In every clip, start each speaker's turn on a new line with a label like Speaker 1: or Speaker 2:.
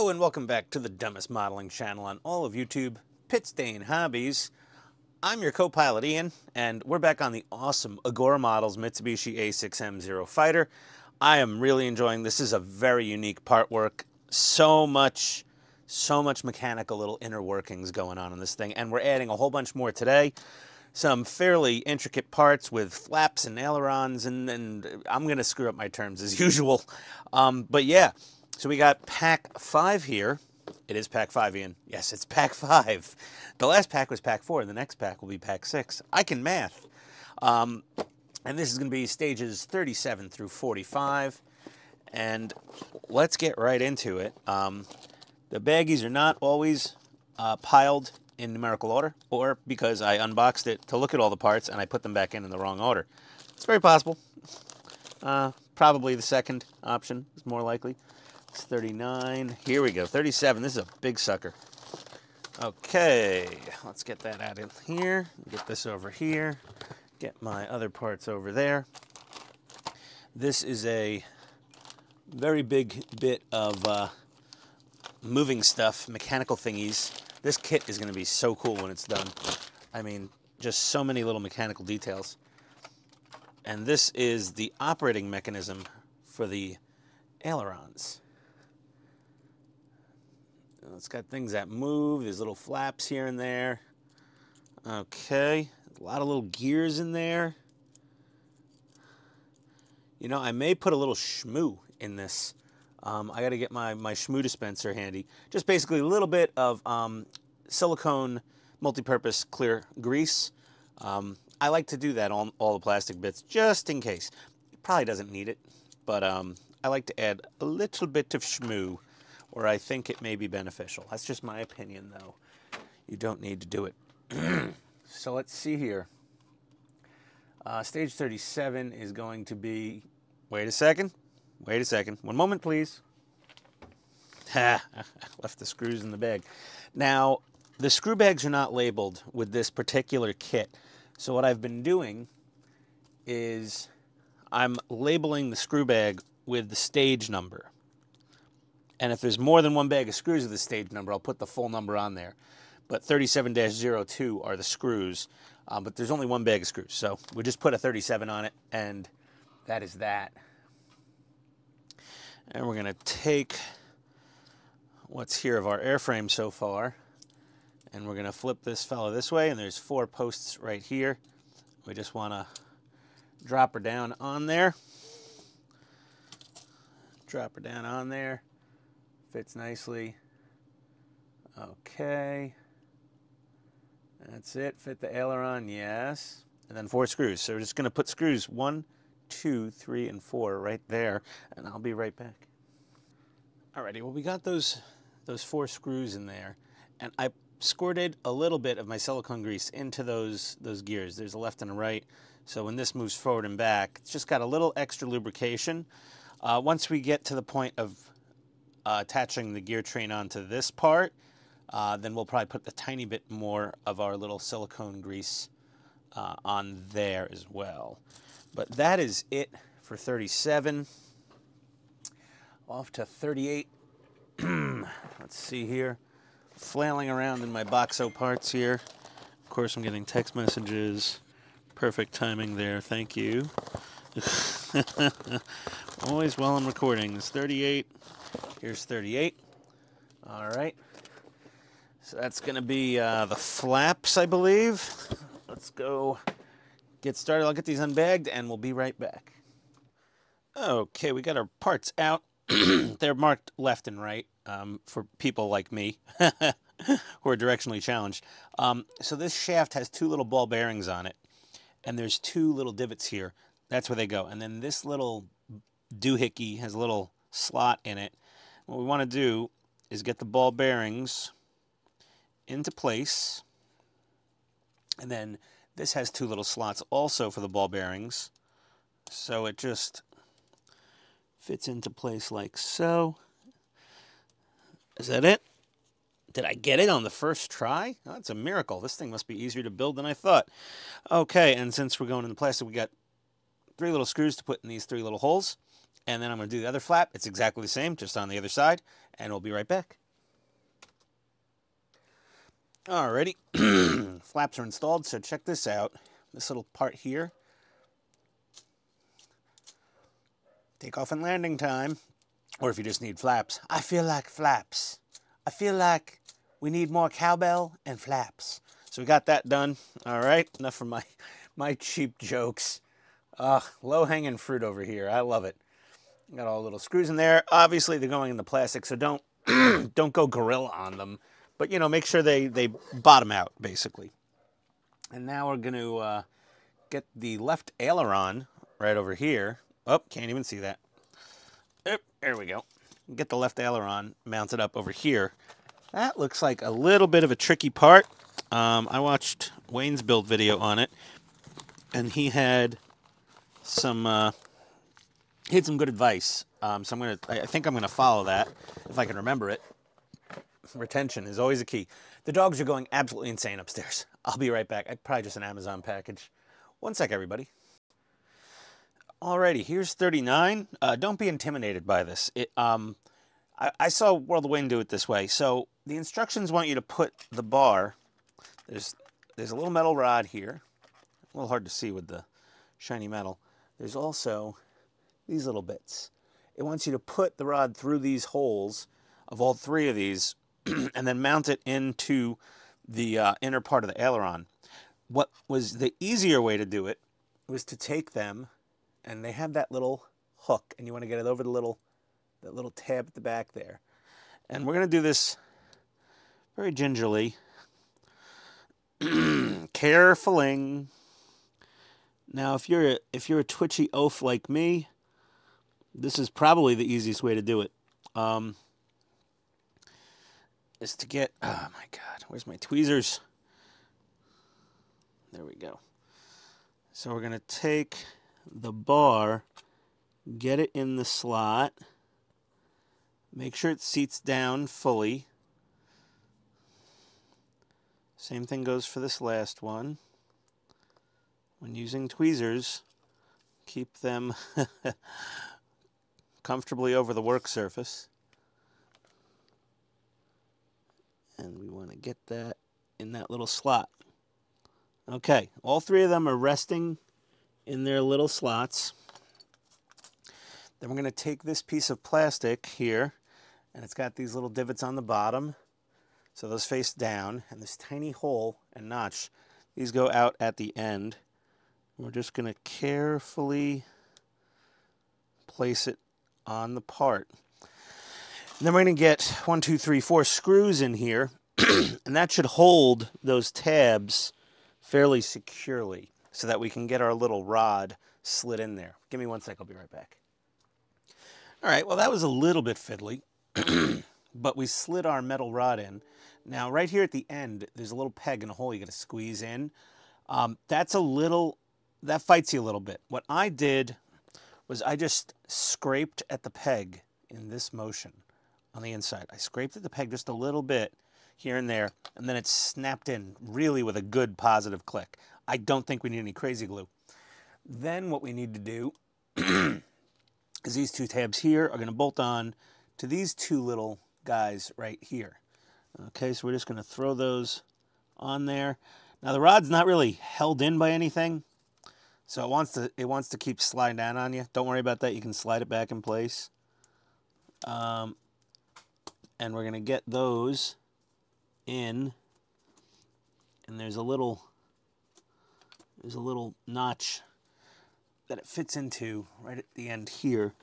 Speaker 1: Hello and welcome back to the dumbest modeling channel on all of YouTube, Pitstain Hobbies. I'm your co-pilot Ian, and we're back on the awesome Agora Models Mitsubishi A6M Zero Fighter. I am really enjoying this. This is a very unique part work. So much mechanical little inner workings going on in this thing, and we're adding a whole bunch more today. Some fairly intricate parts with flaps and ailerons, and I'm going to screw up my terms as usual. But yeah. So we got pack 5 here. It is pack 5, Ian. Yes, it's pack 5. The last pack was pack 4, and the next pack will be pack 6. I can math. And this is going to be stages 37 through 45. And let's get right into it. The baggies are not always piled in numerical order, or because I unboxed it to look at all the parts and I put them back in the wrong order. It's very possible. Probably the second option is more likely. It's 39. Here we go. 37. This is a big sucker. Okay, let's get that out in here. Get this over here. Get my other parts over there. This is a very big bit of moving stuff, mechanical thingies. This kit is going to be so cool when it's done. I mean, just so many little mechanical details. And this is the operating mechanism for the ailerons. It's got things that move. There's little flaps here and there. Okay, a lot of little gears in there. You know, I may put a little shmoo in this. I got to get my shmoo dispenser handy. Just basically a little bit of silicone multi-purpose clear grease. I like to do that on all the plastic bits just in case. It probably doesn't need it, but I like to add a little bit of shmoo, or I think it may be beneficial. That's just my opinion, though. You don't need to do it. So let's see here. Stage 37 is going to be... Wait a second. Wait a second. One moment, please. Ha! I left the screws in the bag. Now, the screw bags are not labeled with this particular kit. So what I've been doing is I'm labeling the screw bag with the stage number. And if there's more than one bag of screws with the stage number, I'll put the full number on there. But 37-02 are the screws, but there's only one bag of screws. So we just put a 37 on it, and that is that. And we're going to take what's here of our airframe so far, and we're going to flip this fella this way, and there's 4 posts right here. We just want to drop her down on there. Drop her down on there. Fits nicely. Okay. That's it. Fit the aileron, yes. And then 4 screws. So we're just going to put screws 1, 2, 3, and 4 right there, and I'll be right back. Alrighty, well, we got those 4 screws in there, and I squirted a little bit of my silicone grease into those gears. There's a left and a right, so when this moves forward and back, it's just got a little extra lubrication. Once we get to the point of attaching the gear train onto this part, then we'll probably put a tiny bit more of our little silicone grease on there as well. But that is it for 37. Off to 38. Let's see here. Flailing around in my Boxo parts here. Of course, I'm getting text messages. Perfect timing there. Thank you. Always while I'm recording. It's 38. Here's 38. All right. So that's going to be the flaps, I believe. Let's go get started. I'll get these unbagged, and we'll be right back. Okay, we got our parts out. They're marked left and right for people like me who are directionally challenged. So this shaft has 2 little ball bearings on it, and there's 2 little divots here. That's where they go. And then this little doohickey has a little slot in it. What we want to do is get the ball bearings into place, and then this has 2 little slots also for the ball bearings, so it just fits into place like so. Is that it? Did I get it on the first try? Oh, that's a miracle. This thing must be easier to build than I thought. Okay, and since we're going in the plastic, we got 3 little screws to put in these 3 little holes. And then I'm going to do the other flap. It's exactly the same, just on the other side. and we'll be right back. Alrighty, flaps are installed, so check this out. This little part here, takeoff and landing time, or if you just need flaps. I feel like flaps. I feel like we need more cowbell and flaps. So we got that done. All right, enough of my cheap jokes. Low-hanging fruit over here. I love it. Got all the little screws in there. Obviously, they're going into plastic, so don't don't go gorilla on them. But, you know, make sure they bottom out, basically. And now we're going to get the left aileron right over here. Oh, can't even see that. Oop, there we go. Get the left aileron mounted up over here. That looks like a little bit of a tricky part. I watched Wayne's build video on it, and he had some good advice. So I think I'm gonna follow that if I can remember it. Retention is always a key. The dogs are going absolutely insane upstairs. I'll be right back. Probably just an Amazon package. One sec, everybody. Alrighty, here's 39. Don't be intimidated by this. I saw World of Wayne do it this way. So the instructions want you to put the bar. There's a little metal rod here. A little hard to see with the shiny metal. There's also these little bits. It wants you to put the rod through these holes of all three of these and then mount it into the inner part of the aileron. What was the easier way to do it was to take them, and they have that little hook, and you want to get it over that little tab at the back there. And we're going to do this very gingerly. Carefuling. Now, if you're a twitchy oaf like me, this is probably the easiest way to do it. Is to get, oh my God, where's my tweezers? There we go. So we're going to take the bar, get it in the slot, make sure it seats down fully. Same thing goes for this last one. When using tweezers, keep them comfortably over the work surface. And we want to get that in that little slot. Okay, all three of them are resting in their little slots. Then we're going to take this piece of plastic here, and it's got these little divots on the bottom. So those face down, and this tiny hole and notch, these go out at the end. We're just going to carefully place it on the part. And then we're going to get 1, 2, 3, 4 screws in here, and that should hold those tabs fairly securely so that we can get our little rod slid in there. Give me one sec, I'll be right back. All right, well, that was a little bit fiddly, but we slid our metal rod in. Now, right here at the end, there's a little peg and a hole you got to squeeze in. That fights you a little bit. What I did was I just scraped at the peg in this motion on the inside. I scraped at the peg just a little bit here and there, and then it snapped in really with a good positive click. I don't think we need any crazy glue. Then what we need to do is these two tabs here are going to bolt on to these two little guys right here. Okay, so we're just going to throw those on there. Now the rod's not really held in by anything, so it wants to keep sliding down on you. Don't worry about that. You can slide it back in place. And we're going to get those in, and there's a little notch that it fits into right at the end here.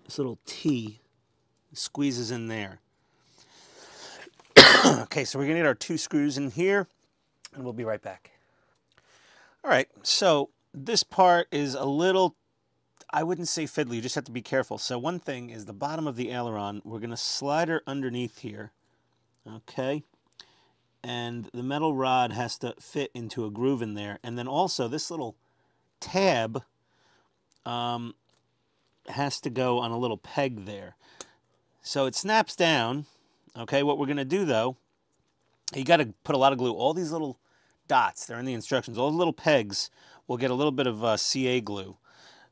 Speaker 1: This little T squeezes in there. Okay, so we're going to get our 2 screws in here, and we'll be right back. All right, so this part is a little, I wouldn't say fiddly, you just have to be careful. So one thing is the bottom of the aileron, we're going to slide her underneath here, okay? And the metal rod has to fit into a groove in there. And then also this little tab has to go on a little peg there. So it snaps down. Okay, what we're going to do though, you got to put a lot of glue. All these little dots, they're in the instructions. All the little pegs will get a little bit of CA glue.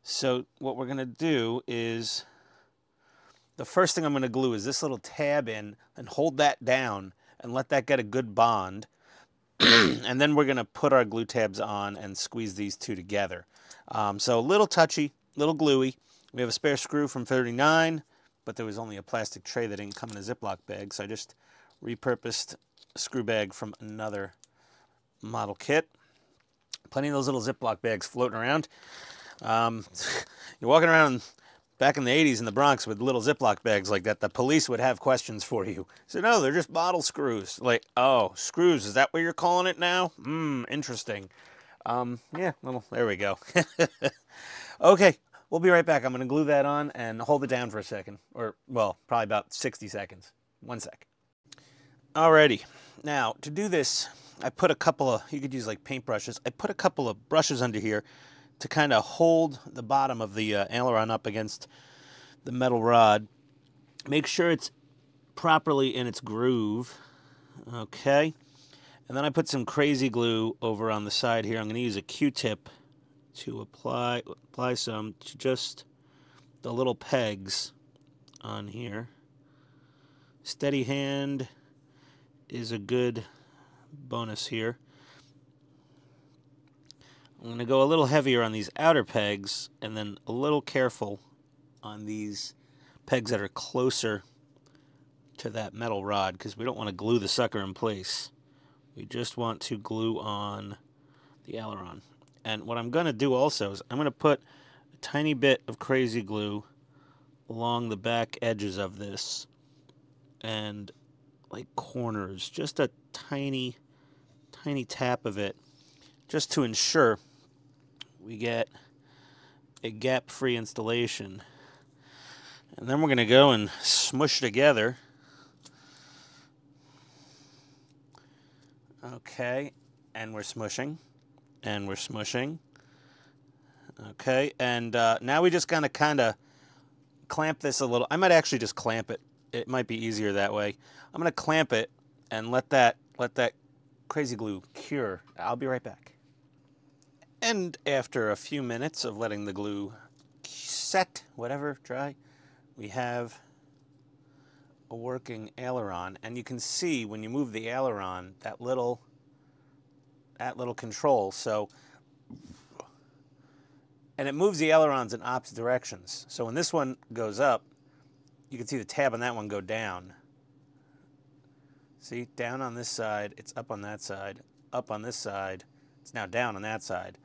Speaker 1: So what we're going to do is the first thing I'm going to glue is this little tab in and hold that down and let that get a good bond. And then we're going to put our glue tabs on and squeeze these two together. So a little touchy, little gluey. We have a spare screw from 39, but there was only a plastic tray that didn't come in a Ziploc bag, so I just repurposed a screw bag from another model kit. Plenty of those little Ziploc bags floating around. You're walking around back in the 80s in the Bronx with little Ziploc bags like that, the police would have questions for you. So no, they're just model screws. Like, oh, screws, is that what you're calling it now? Interesting. Yeah, well, there we go. Okay, we'll be right back. I'm going to glue that on and hold it down for a second. Or, well, probably about 60 seconds. 1 sec. Alrighty. Now, to do this, I put a couple of, you could use like paint brushes. I put a couple of brushes under here to kind of hold the bottom of the aileron up against the metal rod. Make sure it's properly in its groove. Okay. And then I put some crazy glue over on the side here. I'm going to use a Q-tip to apply some to just the little pegs on here. Steady hand is a good bonus here. I'm going to go a little heavier on these outer pegs and then a little careful on these pegs that are closer to that metal rod because we don't want to glue the sucker in place. We just want to glue on the aileron. And what I'm going to do also is I'm going to put a tiny bit of crazy glue along the back edges of this and like corners, just a tiny tap of it, just to ensure we get a gap-free installation. And then we're going to go and smush together. Okay, and we're smushing, and we're smushing. Okay, and now we just kind of clamp this a little. I might actually just clamp it. It might be easier that way. I'm going to clamp it and let that crazy glue cure. I'll be right back. And after a few minutes of letting the glue set, whatever, dry, we have a working aileron. And you can see when you move the aileron, that little control. So, and it moves the ailerons in opposite directions. So when this one goes up, you can see the tab on that one go down. See, down on this side, it's up on that side. Up on this side, it's now down on that side.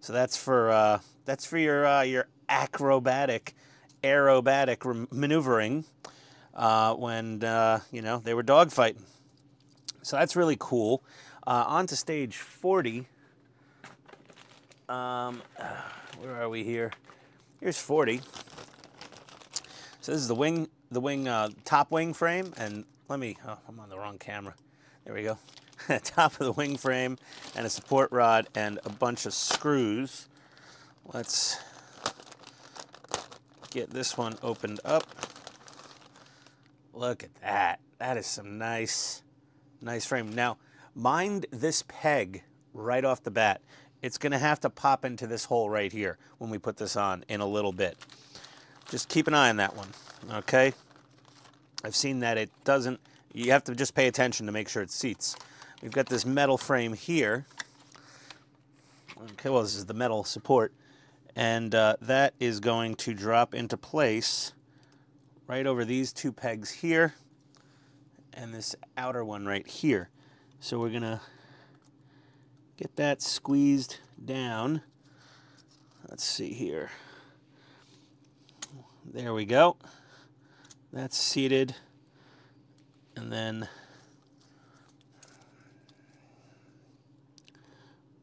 Speaker 1: So that's for your aerobatic maneuvering when you know, they were dogfighting. So that's really cool. On to stage 40. Where are we here? Here's 40. So this is the top wing frame, and let me, oh, I'm on the wrong camera. There we go. Top of the wing frame and a support rod and a bunch of screws. Let's get this one opened up. Look at that. That is some nice frame. Now, mind this peg right off the bat. It's going to have to pop into this hole right here when we put this on in a little bit. Just keep an eye on that one, okay? I've seen that it doesn't. You have to just pay attention to make sure it seats. We've got this metal frame here. Okay, well, this is the metal support. And that is going to drop into place right over these two pegs here and this outer one right here. So we're going to get that squeezed down. Let's see here. There we go. That's seated. And then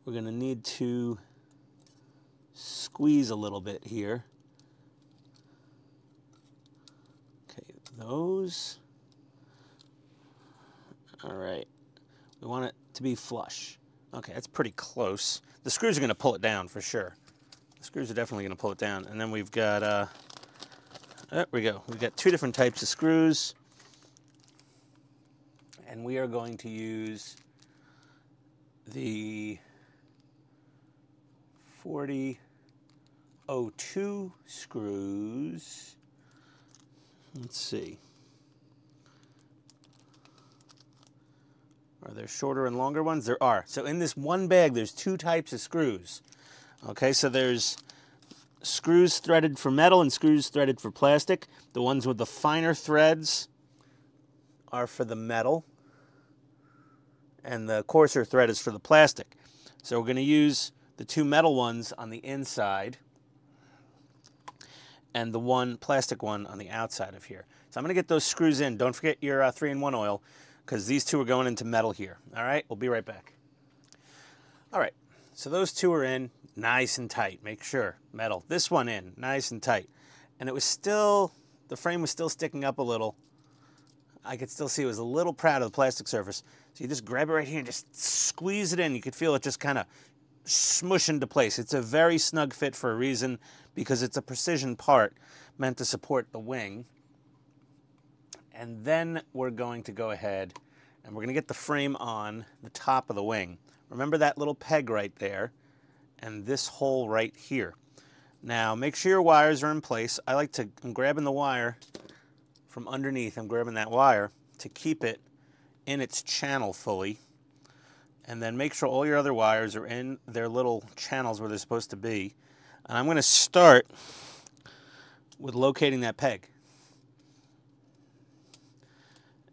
Speaker 1: we're going to need to squeeze a little bit here. Okay, those. All right. We want it to be flush. Okay, that's pretty close. The screws are going to pull it down for sure. The screws are definitely going to pull it down. And then we've got, there we go. We've got two different types of screws. And we are going to use the 4002 screws. Let's see. Are there shorter and longer ones? There are. So in this one bag, there's two types of screws. Okay, so there's screws threaded for metal and screws threaded for plastic. The ones with the finer threads are for the metal, and the coarser thread is for the plastic. So we're going to use the two metal ones on the inside and the one plastic one on the outside of here. So I'm going to get those screws in. Don't forget your 3-in-1 oil, because these two are going into metal here. All right, we'll be right back. All right, so those two are in nice and tight. Make sure, metal. This one in, nice and tight. And it was still, the frame was still sticking up a little. I could still see it was a little proud of the plastic surface. So you just grab it right here and just squeeze it in. You could feel it just kind of smush into place. It's a very snug fit for a reason, because it's a precision part meant to support the wing. And then we're going to go ahead and we're going to get the frame on the top of the wing. Remember that little peg right there and this hole right here. Now make sure your wires are in place. I'm grabbing the wire from underneath. I'm grabbing that wire to keep it in its channel fully. And then make sure all your other wires are in their little channels where they're supposed to be. And I'm going to start with locating that peg.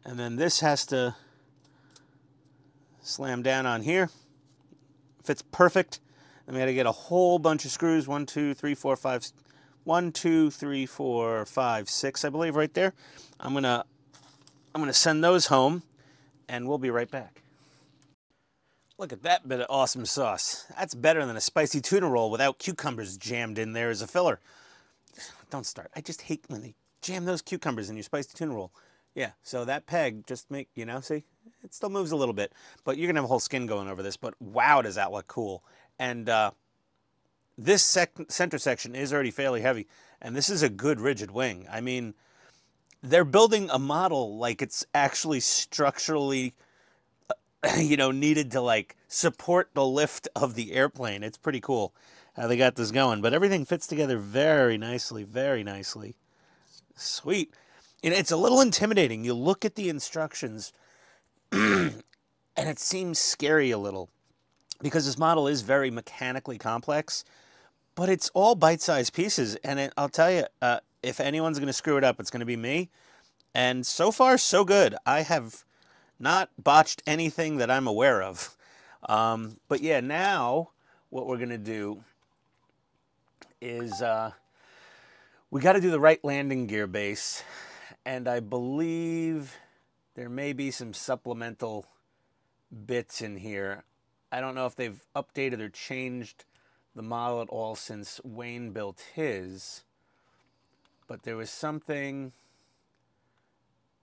Speaker 1: And then this has to slam down on here. Fits perfect. Then we got to get a whole bunch of screws. 1, 2, 3, 4, 5. 1, 2, 3, 4, 5, 6, I believe, right there. I'm gonna send those home, and we'll be right back. Look at that bit of awesome sauce. That's better than a spicy tuna roll without cucumbers jammed in there as a filler. Don't start. I just hate when they jam those cucumbers in your spicy tuna roll. Yeah, so that peg, just make, you know, see? It still moves a little bit, but you're going to have a whole skin going over this, but wow, does that look cool. And this center section is already fairly heavy, and this is a good rigid wing. I mean, they're building a model like it's actually structurally, you know, needed to like support the lift of the airplane. It's pretty cool how they got this going, but everything fits together very nicely, very nicely. Sweet. And it's a little intimidating. You look at the instructions and it seems scary a little because this model is very mechanically complex, but it's all bite-sized pieces. And I'll tell you, if anyone's going to screw it up, it's going to be me. And so far, so good. I have not botched anything that I'm aware of. But yeah, now what we're going to do is we got to do the right landing gear base. And I believe there may be some supplemental bits in here. I don't know if they've updated or changed the model at all since Wayne built his. But there was something,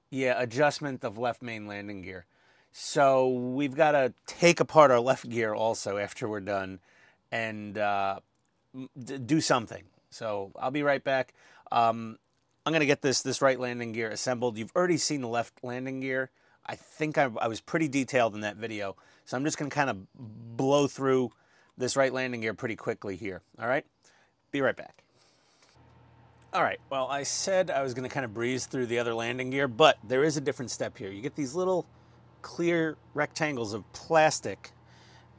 Speaker 1: yeah, adjustment of left main landing gear. So we've got to take apart our left gear also after we're done and do something. So I'll be right back. I'm going to get this right landing gear assembled. You've already seen the left landing gear. I think I was pretty detailed in that video. So I'm just going to kind of blow through this right landing gear pretty quickly here. All right? Be right back. All right. Well, I said I was going to kind of breeze through the other landing gear, but there is a different step here. You get these little clear rectangles of plastic,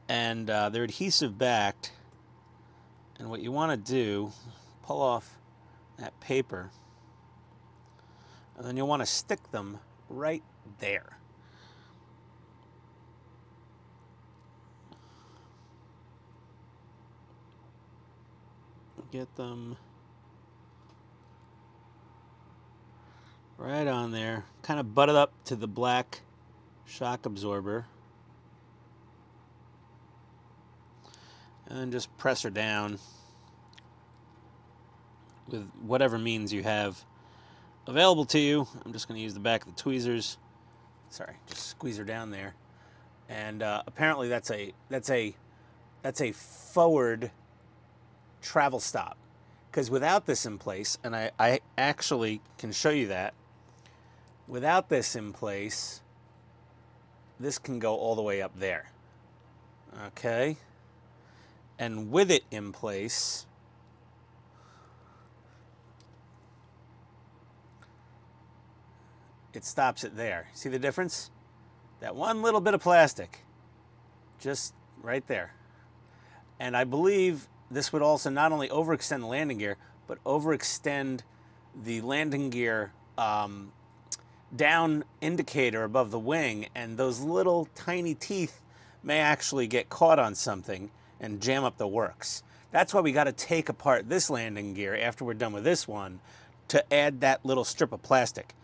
Speaker 1: and they're adhesive backed. And what you want to do, pull off that paper, and then you'll want to stick them right there. Get them right on there. Kind of butt it up to the black shock absorber. And then just press her down with whatever means you have available to you. I'm just going to use the back of the tweezers. Sorry, just squeeze her down there. And apparently that's a forward travel stop. Because without this in place, and I actually can show you that, without this in place, this can go all the way up there. Okay? And with it in place, it stops it there. See the difference? That one little bit of plastic, just right there. And I believe this would also not only overextend the landing gear, but overextend the landing gear down indicator above the wing, and those little tiny teeth may actually get caught on something and jam up the works. That's why we got to take apart this landing gear after we're done with this one to add that little strip of plastic.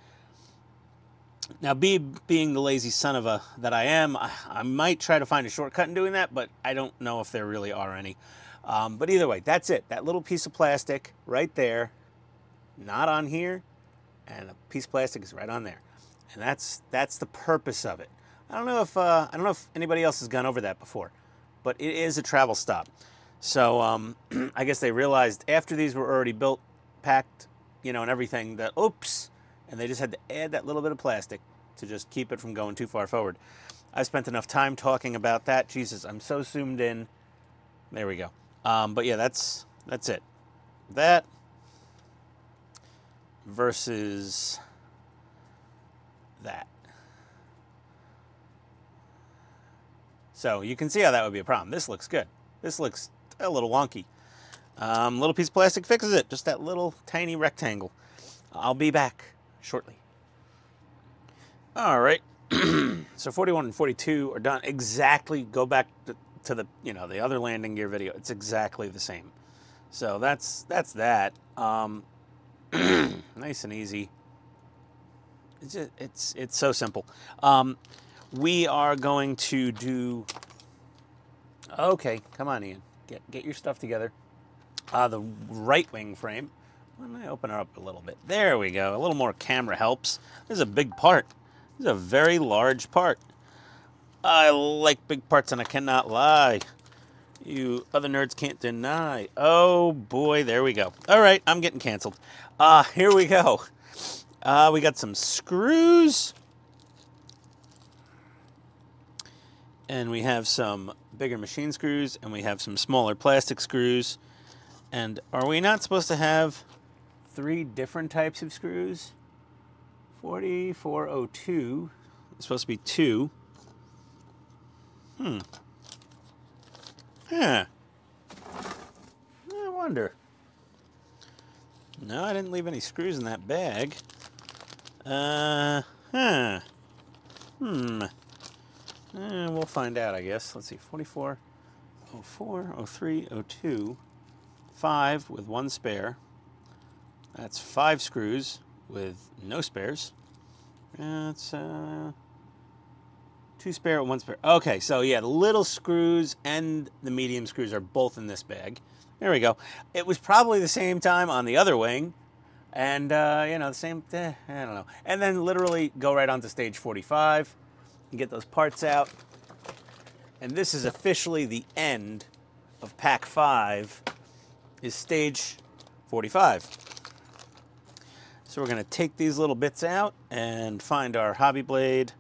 Speaker 1: Now, being the lazy son of a that I am, I might try to find a shortcut in doing that, but I don't know if there really are any. But either way, that's it. That little piece of plastic right there, not on here, and a piece of plastic is right on there, and that's the purpose of it. I don't know if anybody else has gone over that before, but it is a travel stop. So I guess they realized after these were already built, packed, you know, and everything, that oops, and they just had to add that little bit of plastic to just keep it from going too far forward. I spent enough time talking about that. Jesus, I'm so zoomed in. There we go. But yeah, that's it. That versus that. So you can see how that would be a problem. This looks good. This looks a little wonky. Little piece of plastic fixes it. Just that little tiny rectangle. I'll be back shortly. All right. So 41 and 42 are done. Exactly. Go back to the the other landing gear video. It's exactly the same. So that's that. Nice and easy. It's so simple. We are going to do. Okay, come on, Ian. Get your stuff together. The right wing frame. Why don't I open her up a little bit? There we go. A little more camera helps. This is a big part. This is a very large part. I like big parts, and I cannot lie. You other nerds can't deny. Oh boy, there we go. All right, I'm getting canceled. Here we go. We got some screws. And we have some bigger machine screws, and we have some smaller plastic screws. And are we not supposed to have 3 different types of screws? 4402. It's supposed to be 2. Yeah. I wonder. No, I didn't leave any screws in that bag. We'll find out, I guess. Let's see. 44, 04, 03, 02. 5 with 1 spare. That's 5 screws with no spares. That's 2 spare and 1 spare. Okay, so yeah, the little screws and the medium screws are both in this bag. There we go. It was probably the same time on the other wing, and the same. I don't know. And then literally go right on to stage 45 and get those parts out. And this is officially the end of Pack 5. Is stage 45. So we're going to take these little bits out and find our hobby blade.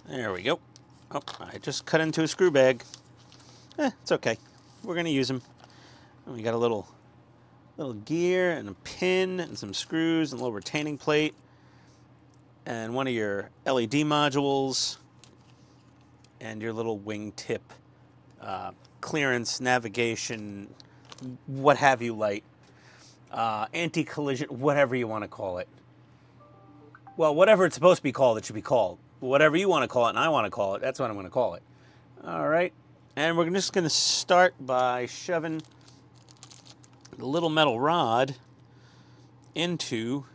Speaker 1: There we go. Oh, I just cut into a screw bag. It's okay. We're going to use them. And we got a little gear and a pin and some screws and a little retaining plate and one of your LED modules and your little wing tip clearance, navigation, what have you light, anti-collision, whatever you want to call it. Well, whatever it's supposed to be called, it should be called. Whatever you want to call it and I want to call it, that's what I'm going to call it. All right. And we're just going to start by shoving the little metal rod into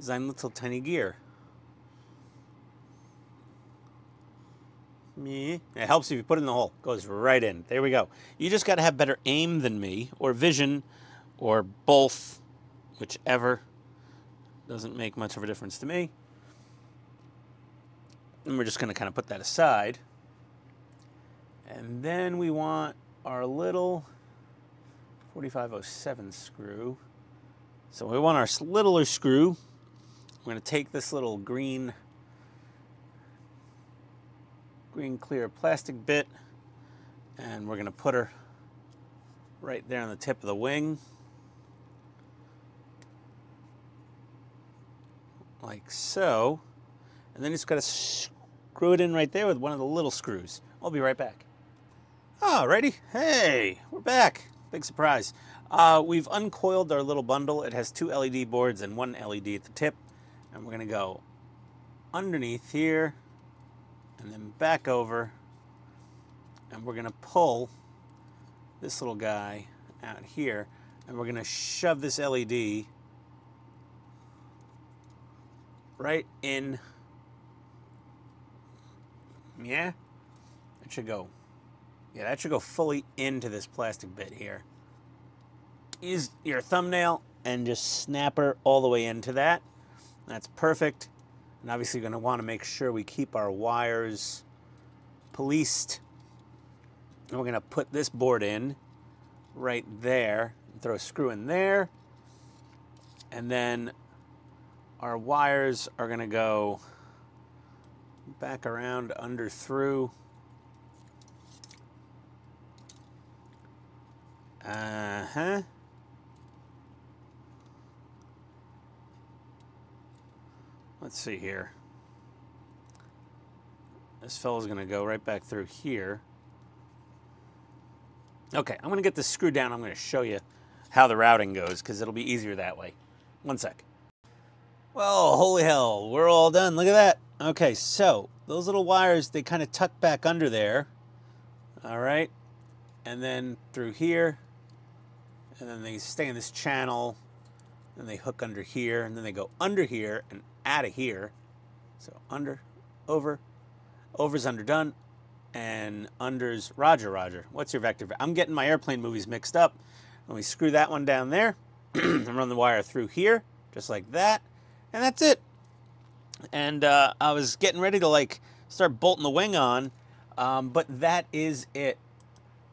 Speaker 1: that little tiny gear. It helps if you put it in the hole. Goes right in. There we go. You just got to have better aim than me, or vision, or both, whichever. Doesn't make much of a difference to me. And we're just going to kind of put that aside. And then we want our little 4507 screw. So we want our littler screw. We're going to take this little green clear plastic bit, and we're going to put her right there on the tip of the wing, like so. And then you just got to screw it in right there with one of the little screws. I'll be right back. Alrighty, hey, we're back. Big surprise. We've uncoiled our little bundle. It has 2 LED boards and 1 LED at the tip. And we're gonna go underneath here and then back over. And we're gonna pull this little guy out here. And we're gonna shove this LED right in. Yeah, it should go. Yeah, that should go fully into this plastic bit here. Use your thumbnail and just snap her all the way into that. That's perfect. And obviously you're going to want to make sure we keep our wires policed. And we're going to put this board in right there. Throw a screw in there. And then our wires are going to go back around, under, through. Let's see here. This fella's gonna go right back through here. Okay, I'm gonna get this screwed down. I'm gonna show you how the routing goes because it'll be easier that way. One sec. Well, holy hell, we're all done. Look at that. Okay, so those little wires, they kind of tuck back under there. All right, and then through here. And then they stay in this channel, and they hook under here, and then they go under here and out of here. So under, over, over's underdone, and under's Roger, Roger. What's your vector? I'm getting my airplane movies mixed up. Let me screw that one down there, and run the wire through here, just like that, and that's it. And I was getting ready to like start bolting the wing on, but that is it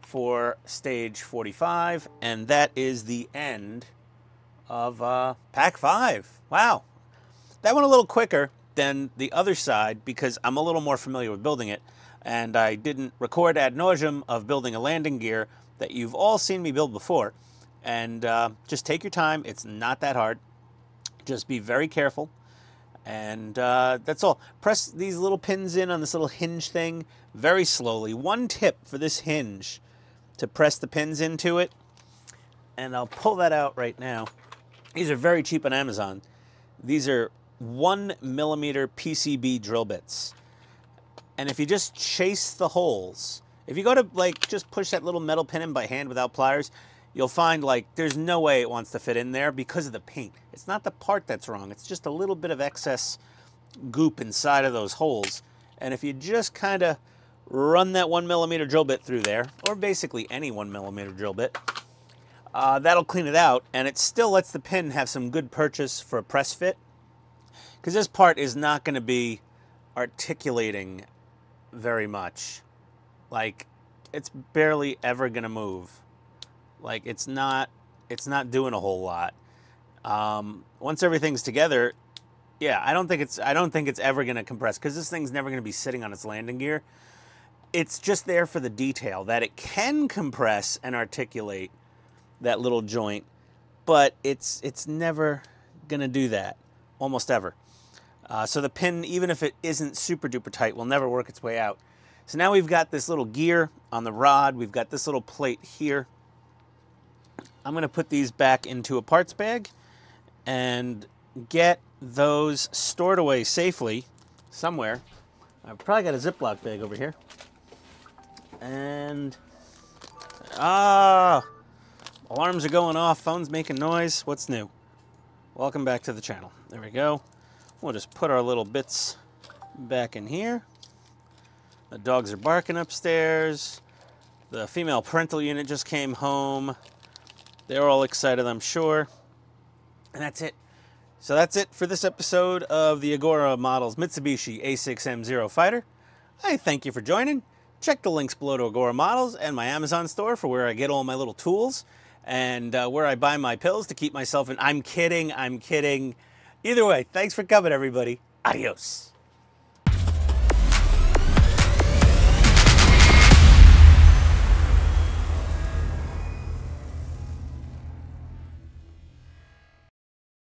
Speaker 1: for stage 45, and that is the end of pack 5. Wow, that went a little quicker than the other side because I'm a little more familiar with building it, and I didn't record ad nauseum of building a landing gear that you've all seen me build before. And just take your time. It's not that hard. Just be very careful, and that's all. Press these little pins in on this little hinge thing very slowly. One tip for this hinge: to press the pins into it, and I'll pull that out right now. These are very cheap on Amazon. These are 1mm PCB drill bits. And if you just chase the holes, if you go to like just push that little metal pin in by hand without pliers, you'll find like there's no way it wants to fit in there because of the paint. It's not the part that's wrong, it's just a little bit of excess goop inside of those holes. And if you just kind of run that 1mm drill bit through there, or basically any 1mm drill bit, that'll clean it out, and it still lets the pin have some good purchase for a press fit, because this part is not going to be articulating very much. Like, it's barely ever going to move. Like, it's not doing a whole lot. Once everything's together, yeah, I don't think it's ever going to compress, because this thing's never going to be sitting on its landing gear. It's just there for the detail, that it can compress and articulate that little joint, but it's never gonna do that, almost ever. So the pin, even if it isn't super duper tight, will never work its way out. So now we've got this little gear on the rod, we've got this little plate here. I'm gonna put these back into a parts bag and get those stored away safely somewhere. I've probably got a Ziploc bag over here. And, alarms are going off, phone's making noise. What's new? Welcome back to the channel. There we go. We'll just put our little bits back in here. The dogs are barking upstairs. The female parental unit just came home. They're all excited, I'm sure. And that's it. So that's it for this episode of the Agora Models Mitsubishi A6M Zero Fighter. I thank you for joining. Check the links below to Agora Models and my Amazon store for where I get all my little tools and where I buy my pills to keep myself in. I'm kidding. Either way, thanks for coming, everybody. Adios.